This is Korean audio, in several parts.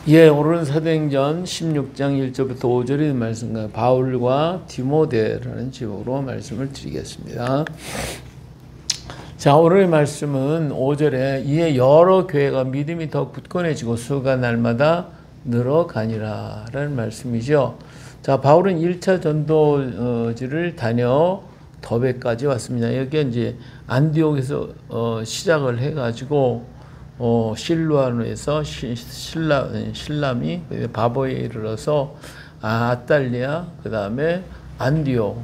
예, 오늘은 사도행전 16장 1절부터 5절의 말씀과 바울과 디모데라는 제목으로 말씀을 드리겠습니다. 자, 오늘의 말씀은 5절에 이에 여러 교회가 믿음이 더 굳건해지고 수가 날마다 늘어가니라 라는 말씀이죠. 자, 바울은 1차 전도지를 다녀 더베까지 왔습니다. 여기 이제 안디옥에서 시작을 해가지고 실루아노에서 실람이 바보에 이르러서 아탈리아, 그 다음에 안디옥,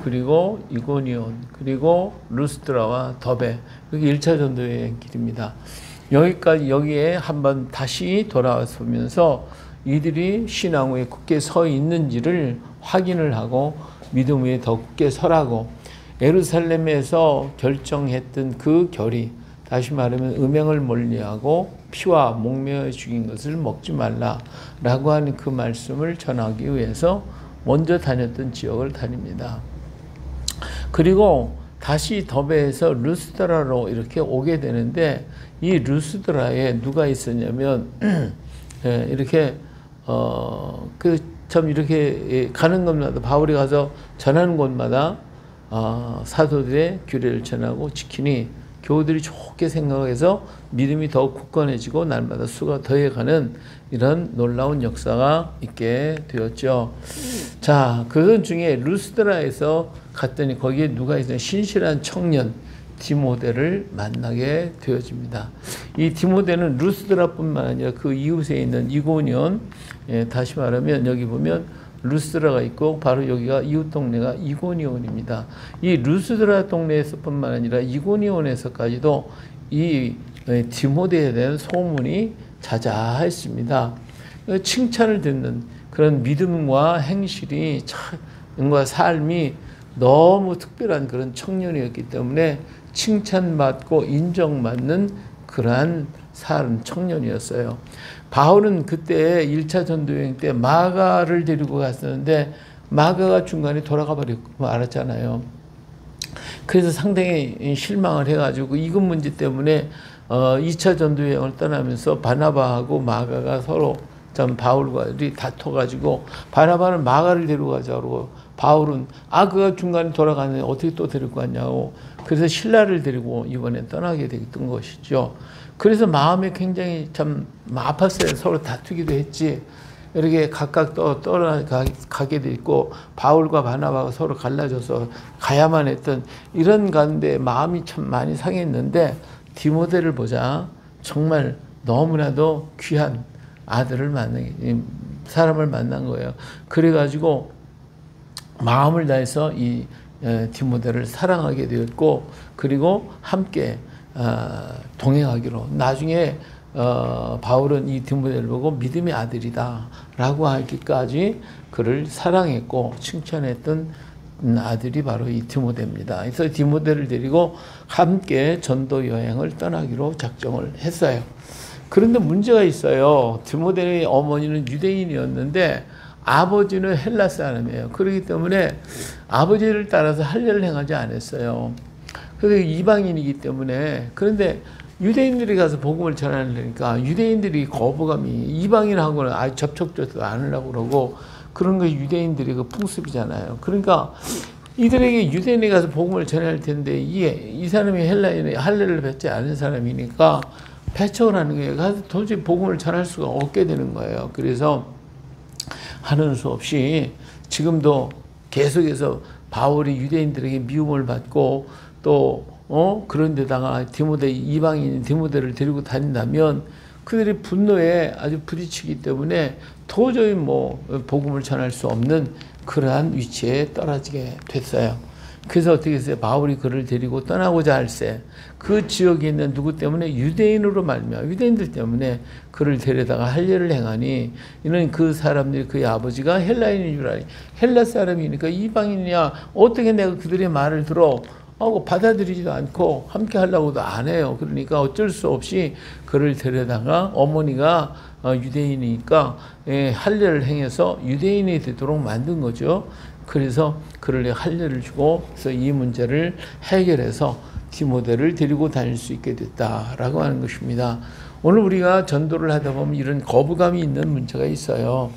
그리고 이고니온, 그리고 루스드라와 더베. 여기 1차 전도의 길입니다. 여기에 한번 다시 돌아서면서 이들이 신앙 위에 굳게 서 있는지를 확인을 하고 믿음 위에 더 굳게 서라고 예루살렘에서 결정했던 그 결의, 다시 말하면 음행을 멀리하고 피와 목매어 죽인 것을 먹지 말라라고 하는 그 말씀을 전하기 위해서 먼저 다녔던 지역을 다닙니다. 그리고 다시 더베에서 루스드라로 이렇게 오게 되는데 이 루스드라에 누가 있었냐면 이렇게 참 이렇게 가는 곳마다 바울이 가서 전하는 곳마다 사도들의 규례를 전하고 지키니 교우들이 좋게 생각해서 믿음이 더 굳건해지고 날마다 수가 더해가는 이런 놀라운 역사가 있게 되었죠. 자, 그 중에 루스드라에서 갔더니 거기에 누가 있어요? 신실한 청년 디모데를 만나게 되어집니다. 이 디모데는 루스드라뿐만 아니라 그 이웃에 있는 이고니온, 다시 말하면 여기 보면 루스드라가 있고 바로 여기가 이웃 동네가 이고니온입니다. 이 루스드라 동네에서뿐만 아니라 이고니온에서까지도 이 디모데에 대한 소문이 자자했습니다. 칭찬을 듣는 그런 믿음과 행실이 참과 삶이 너무 특별한 그런 청년이었기 때문에 칭찬받고 인정받는 그러한 사람 청년이었어요. 바울은 그때 1차 전도여행 때 마가를 데리고 갔었는데 마가가 중간에 돌아가 버리고 알았잖아요. 그래서 상당히 실망을 해가지고 이것 문제 때문에 2차 전도여행을 떠나면서 바나바하고 마가가 서로 참 바울과 다퉈가지고 바나바는 마가를 데리고 가자고 바울은 그가 중간에 돌아가는데 어떻게 또 데리고 갔냐고 그래서 실라를 데리고 이번에 떠나게 됐던 것이죠. 그래서 마음이 굉장히 참 아팠어요. 서로 다투기도 했지. 이렇게 각각 떠나가게 돼 있고 바울과 바나바가 서로 갈라져서 가야만 했던 이런 가운데 마음이 참 많이 상했는데 디모데를 보자 정말 너무나도 귀한 사람을 만난 거예요. 그래가지고 마음을 다해서 이 디모데를 사랑하게 되었고 그리고 함께 동행하기로 나중에 바울은 이 디모데를 보고 믿음의 아들이다 라고 하기까지 그를 사랑했고 칭찬했던 아들이 바로 이 디모데입니다. 그래서 디모데를 데리고 함께 전도 여행을 떠나기로 작정을 했어요. 그런데 문제가 있어요. 디모데의 어머니는 유대인이었는데 아버지는 헬라 사람이에요. 그렇기 때문에 아버지를 따라서 할례를 행하지 않았어요. 그래서 이방인이기 때문에 그런데 유대인들이 가서 복음을 전하려니까 유대인들이 거부감이 이방인하고는 아예 접촉조차 안 하려고 그러고 그런 거 유대인들이 그 풍습이잖아요. 그러니까 이들에게 유대인에 가서 복음을 전할 텐데 이 사람이 헬라인의 할례를 뱉지 않은 사람이니까 배척을 하는 거예요. 가서 도저히 복음을 전할 수가 없게 되는 거예요. 그래서 하는 수 없이 지금도 계속해서 바울이 유대인들에게 미움을 받고 또 그런 데다가 이방인 디모데를 데리고 다닌다면 그들이 분노에 아주 부딪히기 때문에 도저히 복음을 전할 수 없는 그러한 위치에 떨어지게 됐어요. 그래서 어떻게 했어요? 바울이 그를 데리고 떠나고자 할세 그 지역에 있는 누구 때문에 유대인으로 말미암아 유대인들 때문에 그를 데려다가 할례를 행하니 이는 그 사람들이 그의 아버지가 헬라인인 줄 아니 헬라 사람이니까 이방인이야 어떻게 내가 그들의 말을 들어 하고 받아들이지도 않고 함께 하려고도 안 해요. 그러니까 어쩔 수 없이 그를 데려다가 어머니가 유대인이니까 할례를 행해서 유대인이 되도록 만든 거죠. 그래서 그를 할례를 주고 그래서 이 문제를 해결해서 디모데를 데리고 다닐 수 있게 됐다라고 하는 것입니다. 오늘 우리가 전도를 하다 보면 이런 거부감이 있는 문제가 있어요.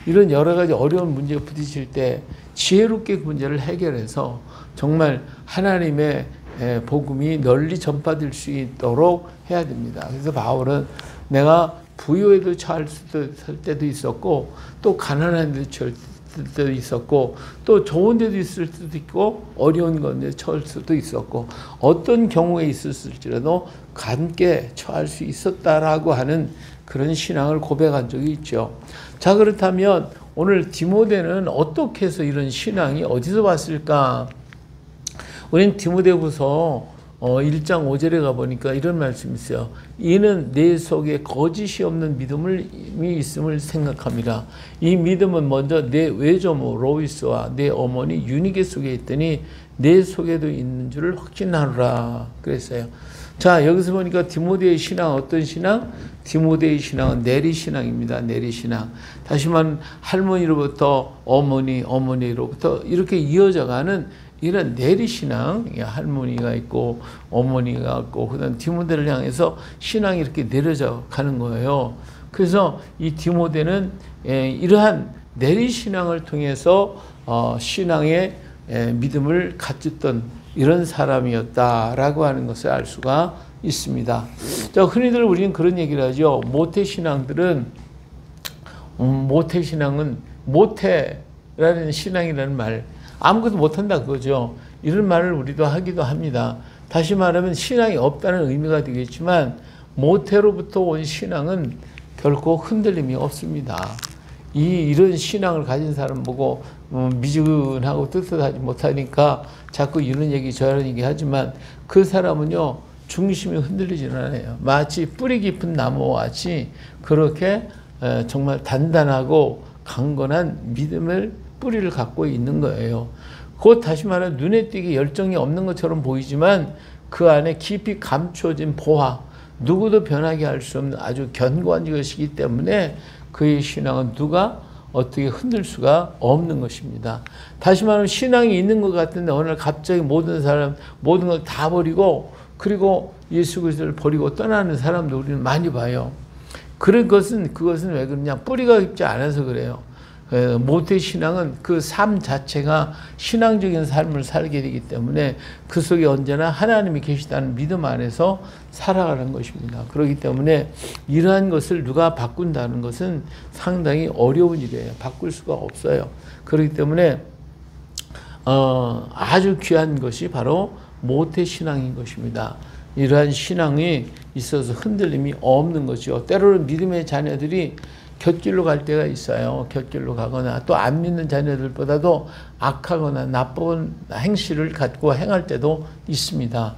이런 여러 가지 어려운 문제에 부딪힐 때 지혜롭게 그 문제를 해결해서 정말 하나님의 복음이 널리 전파될 수 있도록 해야 됩니다. 그래서 바울은 내가 부요에도 처할 때도 있었고 또 가난한 데도 처할 때도 있었고 또 좋은 데도 있을 수도 있고 어려운 건데 처할 수도 있었고 어떤 경우에 있었을지라도 함께 처할 수 있었다라고 하는 그런 신앙을 고백한 적이 있죠. 자, 그렇다면 오늘 디모데는 어떻게 해서 이런 신앙이 어디서 왔을까? 우리는 디모데후서 1장 5절에 가보니까 이런 말씀이 있어요. 이는 내 속에 거짓이 없는 믿음이 있음을 생각합니다. 이 믿음은 먼저 내 외조모 로이스와 내 어머니 유니게 속에 있더니 내 속에도 있는 줄을 확신하노라 그랬어요. 자, 여기서 보니까 디모데의 신앙 어떤 신앙? 디모데의 신앙은 내리신앙입니다. 내리신앙. 다시 말하면 할머니로부터 어머니, 어머니로부터 이렇게 이어져가는 이런 내리신앙, 할머니가 있고 어머니가 있고 그다음 디모데를 향해서 신앙이 이렇게 내려져 가는 거예요. 그래서 이 디모데는 이러한 내리신앙을 통해서 신앙의 믿음을 가졌던 이런 사람이었다라고 하는 것을 알 수가 있습니다. 자, 흔히들 우리는 그런 얘기를 하죠. 모태신앙들은 모태신앙은 모태라는 신앙이라는 말 아무것도 못한다 그거죠. 이런 말을 우리도 하기도 합니다. 다시 말하면 신앙이 없다는 의미가 되겠지만 모태로부터 온 신앙은 결코 흔들림이 없습니다. 이런 신앙을 가진 사람 보고 미지근하고 떳떳하지 못하니까 자꾸 이런 얘기 저런 얘기 하지만 그 사람은요 중심이 흔들리지는 않아요. 마치 뿌리 깊은 나무와 같이 그렇게 정말 단단하고 강건한 믿음을 뿌리를 갖고 있는 거예요. 곧 다시 말하면 눈에 띄게 열정이 없는 것처럼 보이지만 그 안에 깊이 감춰진 보화, 누구도 변하게 할 수 없는 아주 견고한 것이기 때문에 그의 신앙은 누가 어떻게 흔들 수가 없는 것입니다. 다시 말하면 신앙이 있는 것 같은데 어느 날 갑자기 모든 사람, 모든 걸 다 버리고 그리고 예수 그리스도를 버리고 떠나는 사람도 우리는 많이 봐요. 그것은 왜 그러냐? 뿌리가 깊지 않아서 그래요. 모태 신앙은 그 삶 자체가 신앙적인 삶을 살게 되기 때문에 그 속에 언제나 하나님이 계시다는 믿음 안에서 살아가는 것입니다. 그렇기 때문에 이러한 것을 누가 바꾼다는 것은 상당히 어려운 일이에요. 바꿀 수가 없어요. 그렇기 때문에 아주 귀한 것이 바로 모태 신앙인 것입니다. 이러한 신앙이 있어서 흔들림이 없는 거죠. 때로는 믿음의 자녀들이 곁길로 갈 때가 있어요. 곁길로 가거나 또 안 믿는 자녀들보다도 악하거나 나쁜 행실을 갖고 행할 때도 있습니다.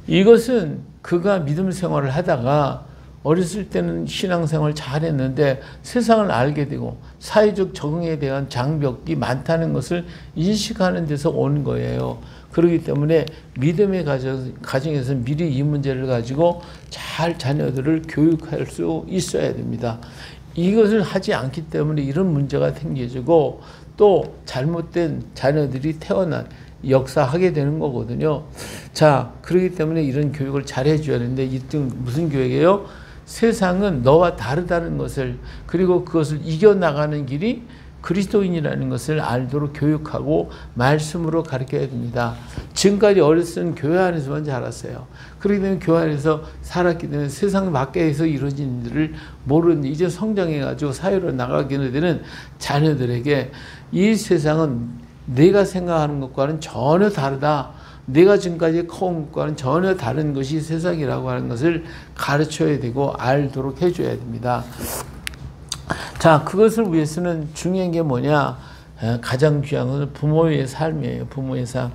이것은 그가 믿음 생활을 하다가 어렸을 때는 신앙생활 잘했는데 세상을 알게 되고 사회적 적응에 대한 장벽이 많다는 것을 인식하는 데서 오는 거예요. 그렇기 때문에 믿음의 가정에서 미리 이 문제를 가지고 잘 자녀들을 교육할 수 있어야 됩니다. 이것을 하지 않기 때문에 이런 문제가 생기고 또 잘못된 자녀들이 태어난 역사하게 되는 거거든요. 자, 그렇기 때문에 이런 교육을 잘 해줘야 되는데 이때 무슨 교육이에요? 세상은 너와 다르다는 것을 그리고 그것을 이겨나가는 길이 그리스도인이라는 것을 알도록 교육하고 말씀으로 가르쳐야 됩니다. 지금까지 어렸을 때는 교회 안에서만 자랐어요. 그렇기 때문에 교회 안에서 살았기 때문에 세상 밖에서 이루어진 일을 모르는 이제 성장해가지고 사회로 나가게 되는 자녀들에게 이 세상은 내가 생각하는 것과는 전혀 다르다. 내가 지금까지 커온 것과는 전혀 다른 것이 세상이라고 하는 것을 가르쳐야 되고 알도록 해줘야 됩니다. 자, 그것을 위해서는 중요한 게 뭐냐? 가장 귀한 것은 부모의 삶이에요. 부모의 삶.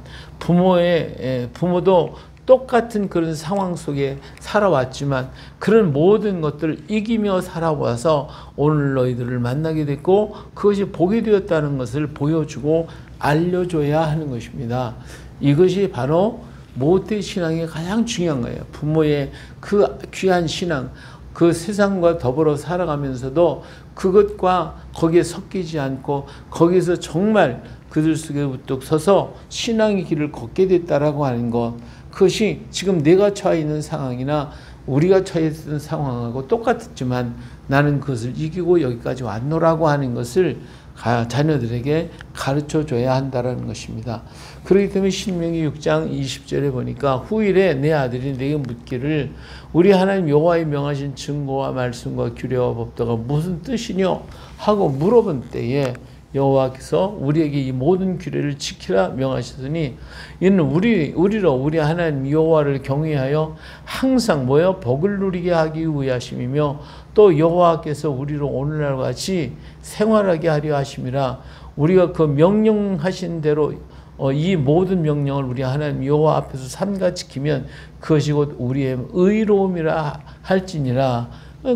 부모도 똑같은 그런 상황 속에 살아왔지만 그런 모든 것들을 이기며 살아와서 오늘 너희들을 만나게 됐고 그것이 복이 되었다는 것을 보여주고 알려줘야 하는 것입니다. 이것이 바로 모태 신앙의 가장 중요한 거예요. 부모의 그 귀한 신앙, 그 세상과 더불어 살아가면서도 그것과 거기에 섞이지 않고 거기서 정말 그들 속에 우뚝 서서 신앙의 길을 걷게 됐다라고 하는 것. 그것이 지금 내가 처해 있는 상황이나 우리가 처했던 상황하고 똑같았지만 나는 그것을 이기고 여기까지 왔노라고 하는 것을 자녀들에게 가르쳐 줘야 한다는 것입니다. 그렇기 때문에 신명기 6장 20절에 보니까 후일에 내 아들이 내게 묻기를 우리 하나님 여호와의 명하신 증거와 말씀과 규례와 법도가 무슨 뜻이뇨 하고 물어본 때에 여호와께서 우리에게 이 모든 규례를 지키라 명하시더니 이는 우리 하나님 여호와를 경외하여 항상 복을 누리게 하기 위하심이며 또 여호와께서 우리로 오늘날과 같이 생활하게 하려 하심이라. 우리가 그 명령하신 대로 이 모든 명령을 우리 하나님 여호와 앞에서 삼가 지키면 그것이 곧 우리의 의로움이라 할지니라.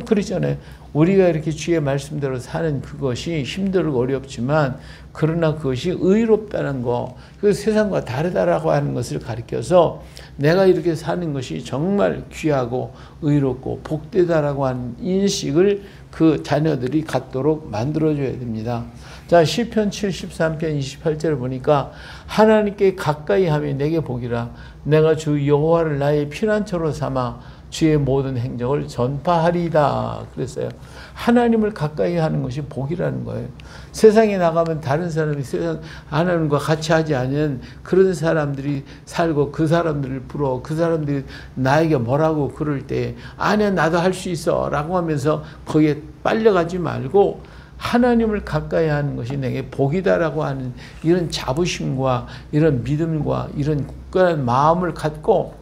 그러잖아요. 우리가 이렇게 주의 말씀대로 사는 그것이 힘들고 어렵지만 그러나 그것이 의롭다는 거, 그 세상과 다르다라고 하는 것을 가르쳐서 내가 이렇게 사는 것이 정말 귀하고 의롭고 복되다라고 하는 인식을 그 자녀들이 갖도록 만들어줘야 됩니다. 자, 시편 73편 28절을 보니까 하나님께 가까이 하며 내게 복이라. 내가 주 여호와를 나의 피난처로 삼아 주의 모든 행적을 전파하리다 그랬어요. 하나님을 가까이 하는 것이 복이라는 거예요. 세상에 나가면 다른 사람이 하나님과 같이 하지 않은 그런 사람들이 살고 그 사람들을 부러워 그 사람들이 나에게 뭐라고 그럴 때 아니야 나도 할 수 있어 라고 하면서 거기에 빨려가지 말고 하나님을 가까이 하는 것이 내게 복이다라고 하는 이런 자부심과 이런 믿음과 이런 굳건한 마음을 갖고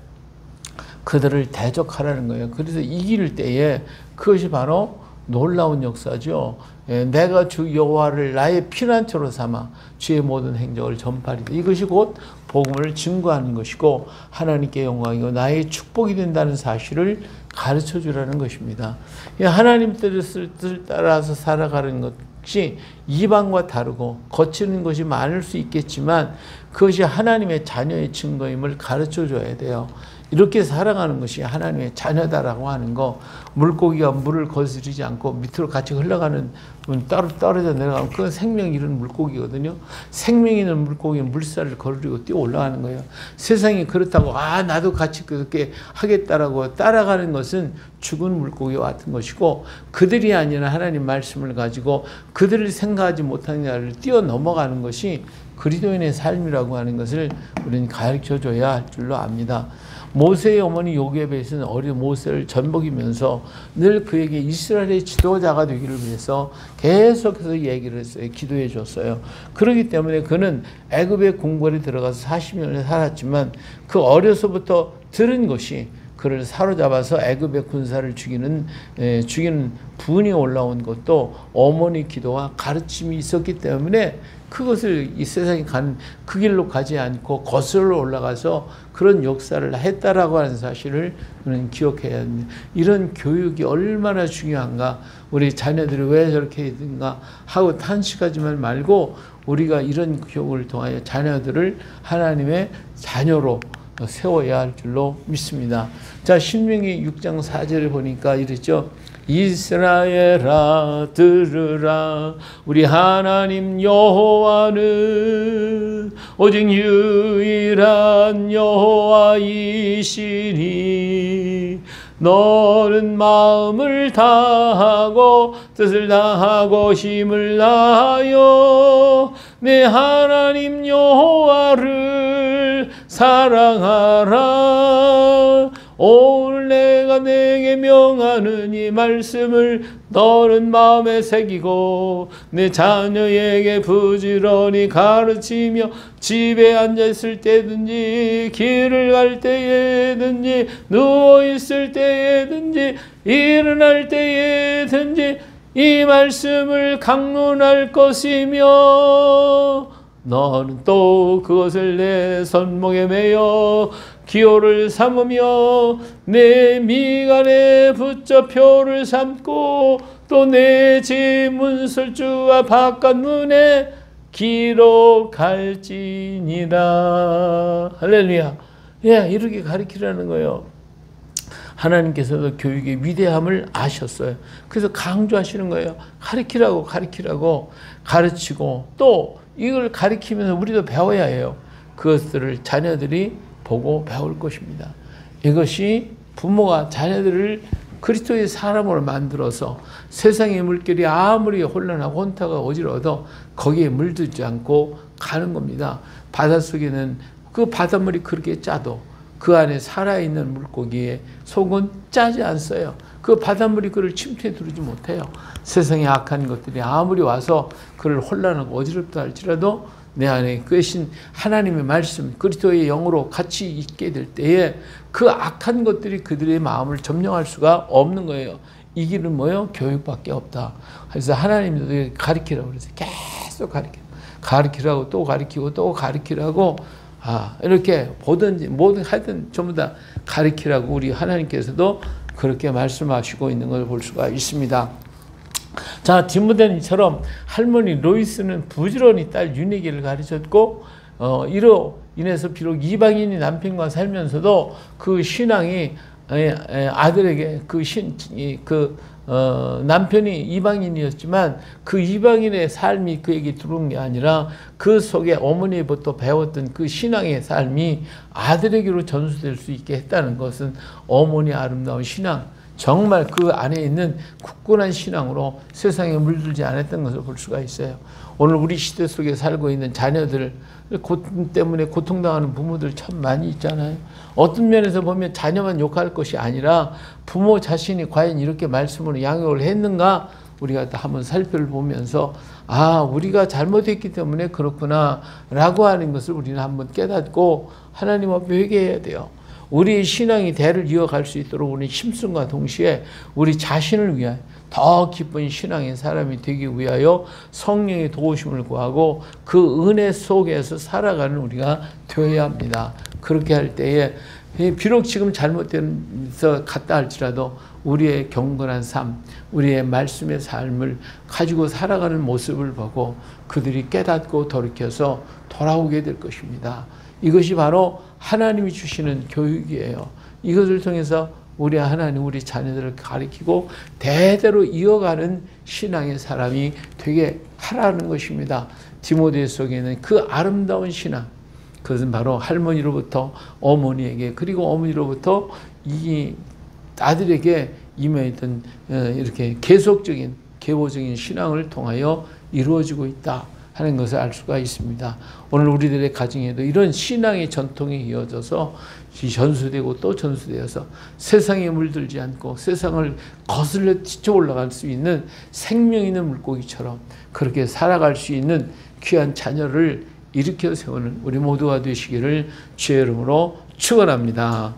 그들을 대적하라는 거예요. 그래서 이길 때에 그것이 바로 놀라운 역사죠. 내가 주 여호와를 나의 피난처로 삼아 주의 모든 행적을 전파하리다. 이것이 곧 복음을 증거하는 것이고 하나님께 영광이고 나의 축복이 된다는 사실을 가르쳐 주라는 것입니다. 하나님 뜻을 따라서 살아가는 것이 이방과 다르고 거치는 것이 많을 수 있겠지만 그것이 하나님의 자녀의 증거임을 가르쳐 줘야 돼요. 이렇게 살아가는 것이 하나님의 자녀다라고 하는 거. 물고기가 물을 거스르지 않고 밑으로 같이 흘러가는 떨어져 내려가면 그건 생명 잃은 물고기거든요. 생명 있는 물고기는 물살을 거르고 뛰어 올라가는 거예요. 세상이 그렇다고 나도 같이 그렇게 하겠다라고 따라가는 것은 죽은 물고기와 같은 것이고 그들이 아니라 하나님 말씀을 가지고 그들을 생각하지 못하는 자를 뛰어 넘어가는 것이 그리스도인의 삶이라고 하는 것을 우리는 가르쳐줘야 할 줄로 압니다. 모세의 어머니 요게벳은 어린 모세를 전복이면서 늘 그에게 이스라엘의 지도자가 되기를 위해서 계속해서 얘기를 했어요. 기도해 줬어요. 그렇기 때문에 그는 애굽의 궁궐에 들어가서 40년을 살았지만 그 어려서부터 들은 것이 그를 사로잡아서 애굽의 군사를 죽이는 분이 올라온 것도 어머니 기도와 가르침이 있었기 때문에 그것을 이 세상에 가는 그 길로 가지 않고 거슬러 올라가서 그런 역사를 했다라고 하는 사실을 우리는 기억해야 합니다. 이런 교육이 얼마나 중요한가. 우리 자녀들이 왜 저렇게 했는가 하고 탄식하지만 말고 우리가 이런 교육을 통하여 자녀들을 하나님의 자녀로 세워야 할 줄로 믿습니다. 자, 신명기 6장 4절을 보니까 이랬죠. 이스라엘아 들으라. 우리 하나님 여호와는 오직 유일한 여호와이시니 너는 마음을 다하고 뜻을 다하고 힘을 다하여 내 하나님 여호와를 사랑하라. 오늘 내가 내게 명하는 이 말씀을 너는 마음에 새기고 내 자녀에게 부지런히 가르치며 집에 앉아있을 때든지 길을 갈 때에든지 누워있을 때에든지 일어날 때에든지 이 말씀을 강론할 것이며 너는 또 그것을 내 손목에 매어 기호를 삼으며 내 미간에 붙여 표를 삼고 또 내 집 문설주와 바깥 문에 기록할지니라. 할렐루야. 이렇게 가르치라는 거예요. 하나님께서도 교육의 위대함을 아셨어요. 그래서 강조하시는 거예요. 가르치라고 가르치고 또 이걸 가르치면서 우리도 배워야 해요. 그것들을 자녀들이 보고 배울 것입니다. 이것이 부모가 자녀들을 그리스도의 사람으로 만들어서 세상의 물결이 아무리 혼란하고 혼탁하고 어지러워도 거기에 물들지 않고 가는 겁니다. 바닷속에는 그 바닷물이 그렇게 짜도 그 안에 살아있는 물고기의 속은 짜지 않어요. 그 바닷물이 그를 침투해 들어오지 못해요. 세상의 악한 것들이 아무리 와서 그를 혼란하고 어지럽다 할지라도 내 안에 계신 하나님의 말씀, 그리스도의 영으로 같이 있게 될 때에 그 악한 것들이 그들의 마음을 점령할 수가 없는 거예요. 이 길은 뭐예요? 교육밖에 없다. 그래서 하나님도 가르치라고 그래서 계속 가르치라고 또 가르치고 또 가르치라고 이렇게 보든지 뭐든 하여튼 전부 다 가르치라고 우리 하나님께서도 그렇게 말씀하시고 있는 걸 볼 수가 있습니다. 자, 디모데니처럼 할머니 로이스는 부지런히 딸 유니기를 가르쳤고 이로 인해서 비록 이방인이 남편과 살면서도 그 신앙이 아들에게 남편이 이방인이었지만 그 이방인의 삶이 그에게 들어온 게 아니라 그 속에 어머니부터 배웠던 그 신앙의 삶이 아들에게로 전수될 수 있게 했다는 것은 어머니의 아름다운 신앙, 정말 그 안에 있는 굳건한 신앙으로 세상에 물들지 않았던 것을 볼 수가 있어요. 오늘 우리 시대 속에 살고 있는 자녀들 고통 때문에 고통당하는 부모들 참 많이 있잖아요. 어떤 면에서 보면 자녀만 욕할 것이 아니라 부모 자신이 과연 이렇게 말씀으로 양육을 했는가 우리가 한번 살펴보면서 우리가 잘못했기 때문에 그렇구나 라고 하는 것을 우리는 한번 깨닫고 하나님 앞에 회개해야 돼요. 우리의 신앙이 대를 이어갈 수 있도록 우리 힘쓰과 동시에 우리 자신을 위하여 더 기쁜 신앙의 사람이 되기 위하여 성령의 도우심을 구하고 그 은혜 속에서 살아가는 우리가 되어야 합니다. 그렇게 할 때에 비록 지금 잘못돼서 갔다 할지라도 우리의 경건한 삶, 우리의 말씀의 삶을 가지고 살아가는 모습을 보고 그들이 깨닫고 돌이켜서 돌아오게 될 것입니다. 이것이 바로 하나님이 주시는 교육이에요. 이것을 통해서 우리 하나님, 우리 자녀들을 가르치고 대대로 이어가는 신앙의 사람이 되게 하라는 것입니다. 디모데 속에는 그 아름다운 신앙, 그것은 바로 할머니로부터 어머니에게 그리고 어머니로부터 이 아들에게 임해있던 이렇게 계속적인 계보적인 신앙을 통하여 이루어지고 있다 하는 것을 알 수가 있습니다. 오늘 우리들의 가정에도 이런 신앙의 전통이 이어져서 전수되고 또 전수되어서 세상에 물들지 않고 세상을 거슬러 뛰쳐 올라갈 수 있는 생명 있는 물고기처럼 그렇게 살아갈 수 있는 귀한 자녀를 일으켜 세우는 우리 모두가 되시기를 주의 이름으로 축원합니다.